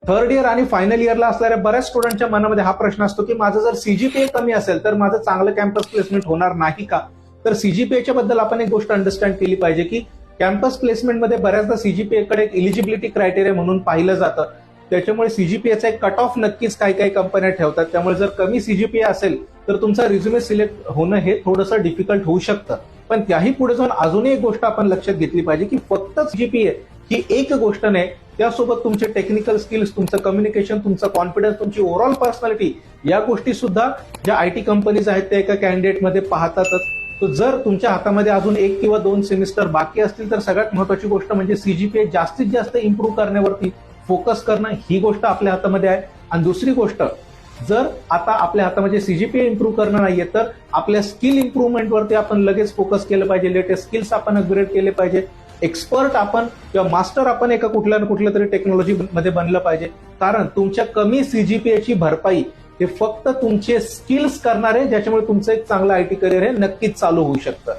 Third year आणि final इयरला असणाऱ्या बऱ्याच स्टुडंटच्या मनामध्ये हा प्रश्न असतो की माझं जर सीजीपीए कमी असेल तर माझं चांगलं कॅम्पस प्लेसमेंट होणार नाही का? तर सीजीपीएच्या बद्दल आपण एक गोष्ट अंडरस्टँड केली पाहिजे की कॅम्पस प्लेसमेंटमध्ये बऱ्याचदा सीजीपीए कडे एक इलिजिबिलिटी क्रायटेरिया म्हणून पाहिलं जातं. त्याच्यामुळे सीजीपीएचा एक कट ऑफ नक्कीच काही काही कंपन्या ठेवतात. त्यामुळे जर कमी सीजीपीए असेल तर तुमचा रिझ्युमे सिलेक्ट होणं हे थोडंसं डिफिकल्ट होऊ शकतं. पण त्याही पुढे जाऊन अजूनही एक गोष्ट आपण लक्षात घेतली पाहिजे की फक्त सीजीपीए ही एक गोष्ट नाही, त्यासोबत तुमचे टेक्निकल स्किल्स, तुमचं कम्युनिकेशन, तुमचा कॉन्फिडन्स, तुमची ओव्हरऑल पर्सनॅलिटी या गोष्टी सुद्धा ज्या आयटी कंपनीज आहेत त्या एका कॅन्डिडेटमध्ये पाहतातच. तर जर तुमच्या हातामध्ये अजून 1 किंवा 2 सेमिस्टर बाकी असतील तर सगळ्यात महत्वाची गोष्ट म्हणजे सीजीपीए जास्तीत जास्त इम्प्रूव्ह करण्यावरती फोकस करणं, ही गोष्ट आपल्या हातामध्ये आहे. आणि दुसरी गोष्ट, जर आता आपल्या हातामध्ये सीजीपीए इम्प्रूव्ह करणं नाहीये तर आपल्या स्किल इम्प्रूव्हमेंटवरती आपण लगेच फोकस केलं पाहिजे. लेटेस्ट स्किल्स आपण अपग्रेड केले पाहिजे. एक्सपर्ट आपण किंवा मास्टर आपण एका कुठल्या ना कुठल्या तरी टेक्नॉलॉजी मध्ये बनलं पाहिजे. कारण तुमच्या कमी सीजीपीएची भरपाई हे फक्त तुमचे स्किल्स करणार आहे, ज्याच्यामुळे तुमचं एक चांगलं आयटी करिअर हे नक्कीच चालू होऊ शकतं.